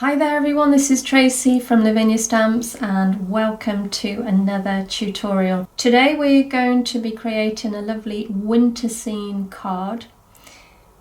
Hi there everyone, this is Tracy from Lavinia Stamps and welcome to another tutorial. Today we're going to be creating a lovely winter scene card.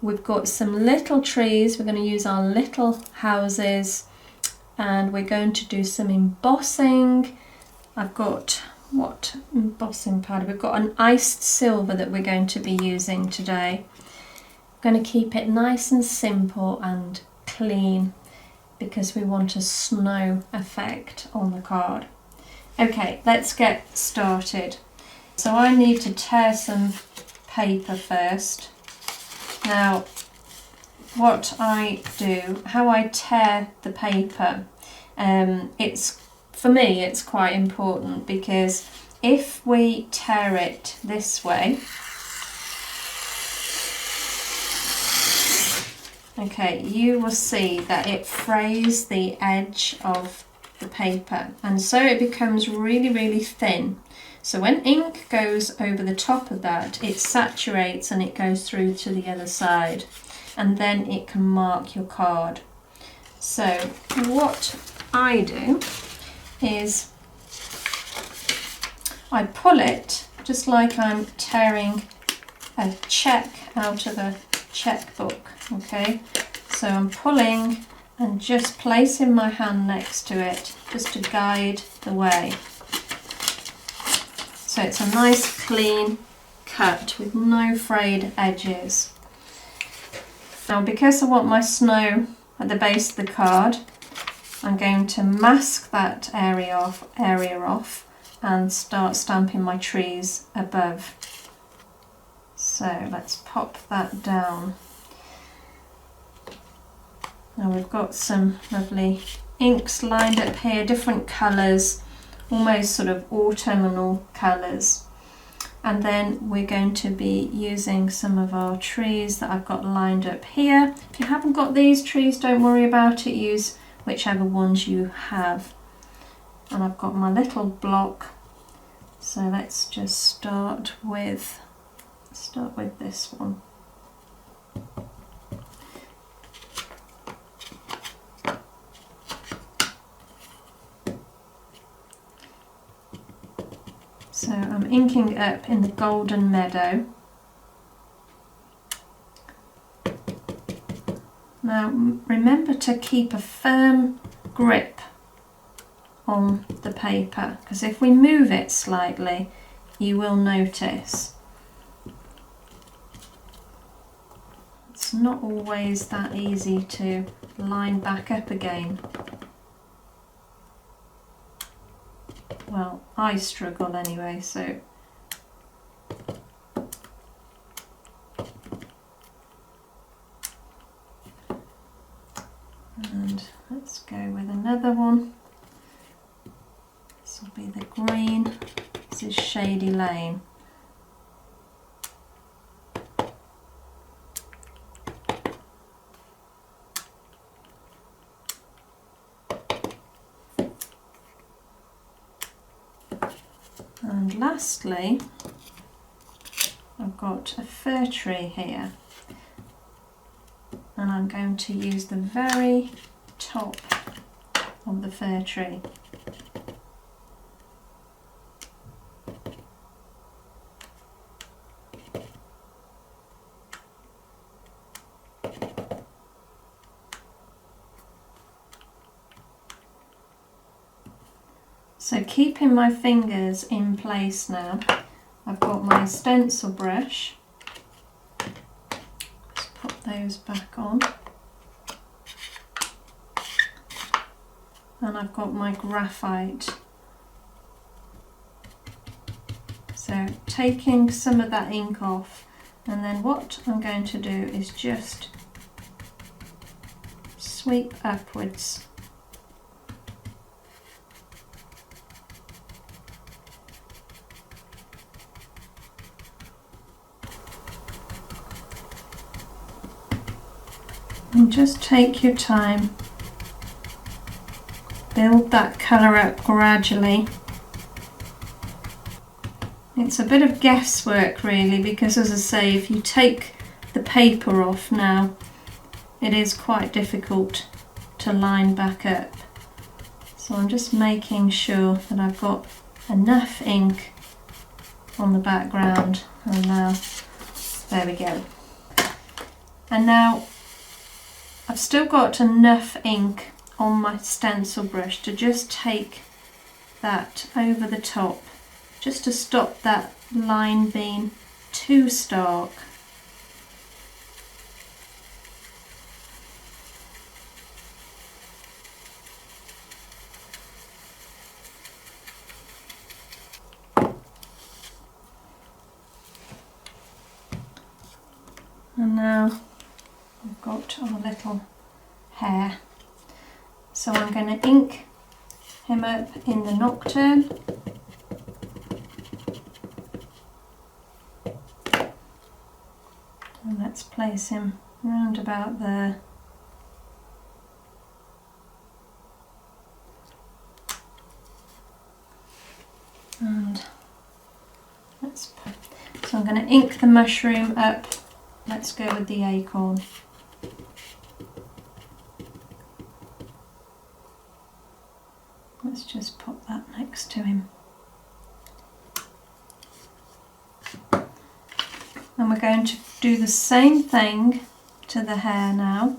We've got some little trees, we're going to use our little houses and we're going to do some embossing. I've got embossing powder? We've got an iced silver that we're going to be using today. I'm going to keep it nice and simple and clean, because we want a snow effect on the card. Okay, let's get started. So I need to tear some paper first. Now, what I do, how I tear the paper, for me it's quite important, because if we tear it this way, okay, you will see that it frays the edge of the paper and so it becomes really thin. So when ink goes over the top of that, it saturates and it goes through to the other side and then it can mark your card. So what I do is I pull it just like I'm tearing a check out of a checkbook. Okay, so I'm pulling and just placing my hand next to it just to guide the way. So it's a nice clean cut with no frayed edges. Now, because I want my snow at the base of the card, I'm going to mask that area off and start stamping my trees above. So let's pop that down. Now we've got some lovely inks lined up here, different colours, almost sort of autumnal colours. And then we're going to be using some of our trees that I've got lined up here. If you haven't got these trees, don't worry about it, use whichever ones you have. And I've got my little block, so let's just start with this one. So I'm inking up in the golden meadow. Now remember to keep a firm grip on the paper, because if we move it slightly, you will notice. It's not always that easy to line back up again. Well, I struggle anyway, so and let's go with another one. This will be the green. This is Shady Lane. And lastly, I've got a fir tree here, and I'm going to use the very top of the fir tree. So keeping my fingers in place now, I've got my stencil brush. Let's put those back on. And I've got my graphite. So taking some of that ink off, and then what I'm going to do is just sweep upwards. And just take your time, build that colour up gradually. It's a bit of guesswork really, because as I say, if you take the paper off now, it is quite difficult to line back up. So I'm just making sure that I've got enough ink on the background, and now there we go. And now I've still got enough ink on my stencil brush to just take that over the top, just to stop that line being too stark. And now we've got our little hare. So I'm going to ink him up in the nocturne. And let's place him round about there. And let's put, so I'm going to ink the mushroom up. Let's go with the acorn. Let's just pop that next to him. And we're going to do the same thing to the hare now.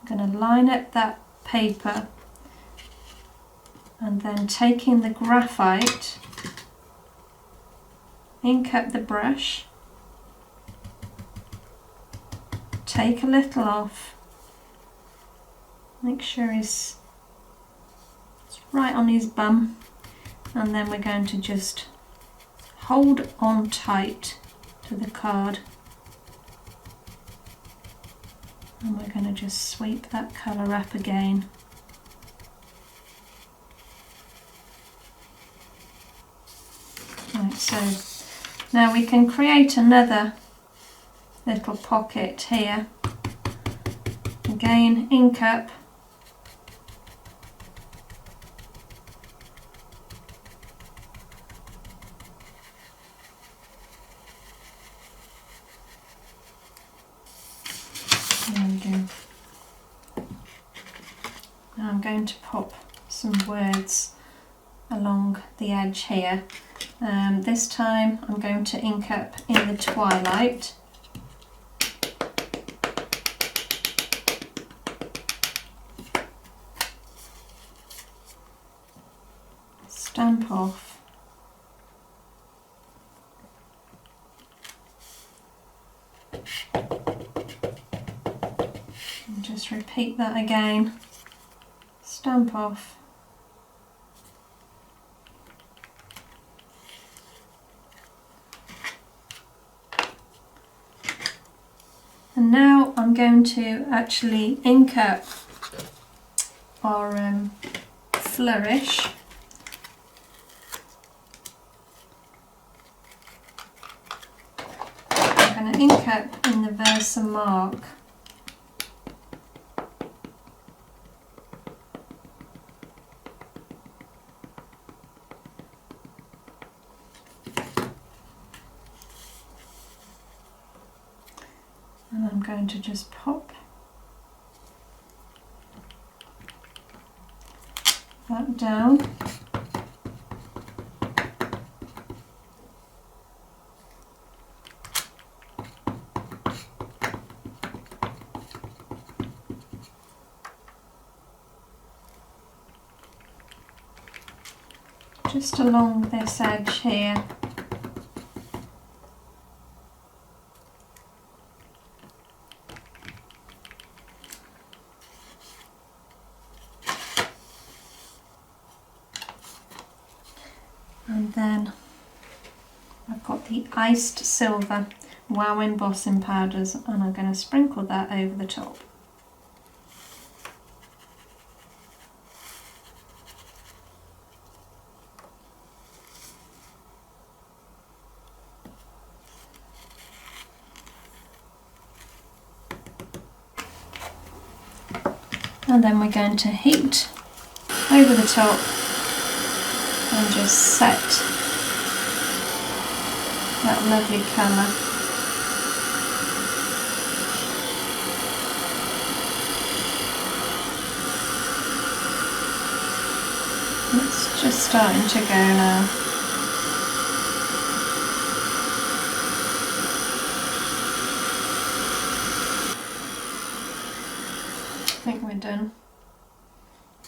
I'm going to line up that paper and then taking the graphite, ink up the brush, take a little off, make sure it's right on his bum, and then we're going to just hold on tight to the card, and we're going to just sweep that colour up again. Right, so now we can create another little pocket here. Again, ink up, there we go. Now I'm going to pop some words along the edge here. This time I'm going to ink up in the twilight. Stamp off. And just repeat that again. Stamp off. And now I'm going to actually ink up our flourish. I'm going to ink up in the Versa mark. And I'm going to just pop that down. Just along this edge here. And then I've got the iced silver Wow embossing powders, and I'm going to sprinkle that over the top. And then we're going to heat over the top and just set that lovely colour. Just starting to go now. I think we're done.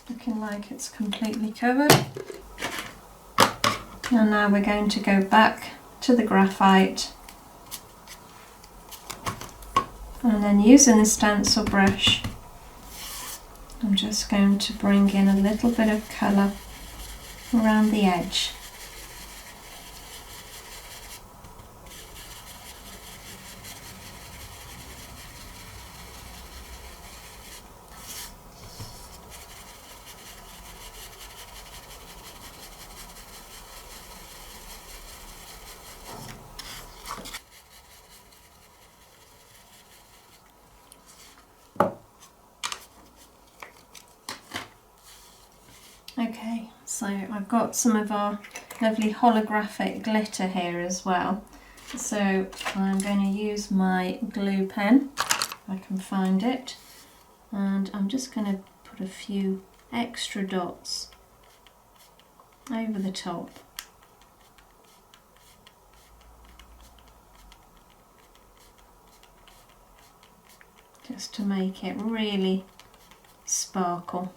Looking like it's completely covered. And now we're going to go back to the graphite and then using the stencil brush I'm just going to bring in a little bit of colour around the edge. Okay, so I've got some of our lovely holographic glitter here as well. So I'm going to use my glue pen, if I can find it, and I'm just going to put a few extra dots over the top. Just to make it really sparkle.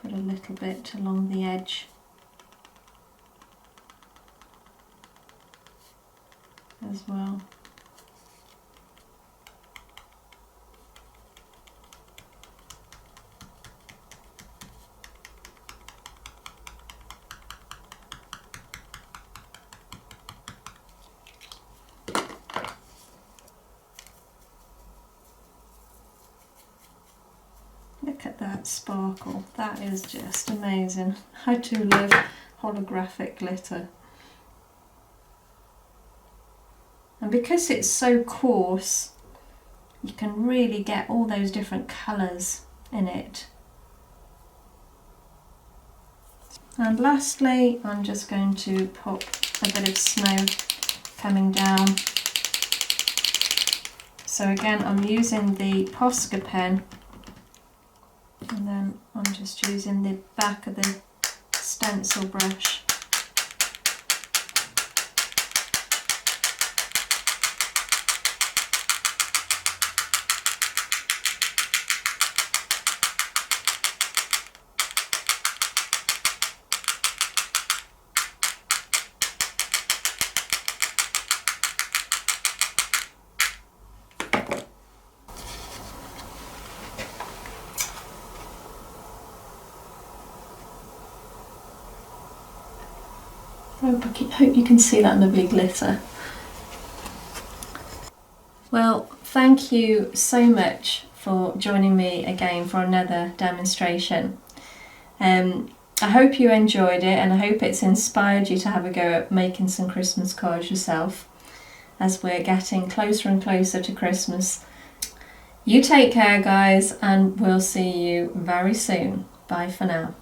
Put a little bit along the edge as well. Look at that sparkle, that is just amazing. I do love holographic glitter. And because it's so coarse, you can really get all those different colours in it. And lastly, I'm just going to pop a bit of snow coming down. So again, I'm using the Posca pen, and then I'm just using the back of the stencil brush. I hope you can see that lovely glitter. Well, thank you so much for joining me again for another demonstration. I hope you enjoyed it, and I hope it's inspired you to have a go at making some Christmas cards yourself as we're getting closer and closer to Christmas. You take care, guys, and we'll see you very soon. Bye for now.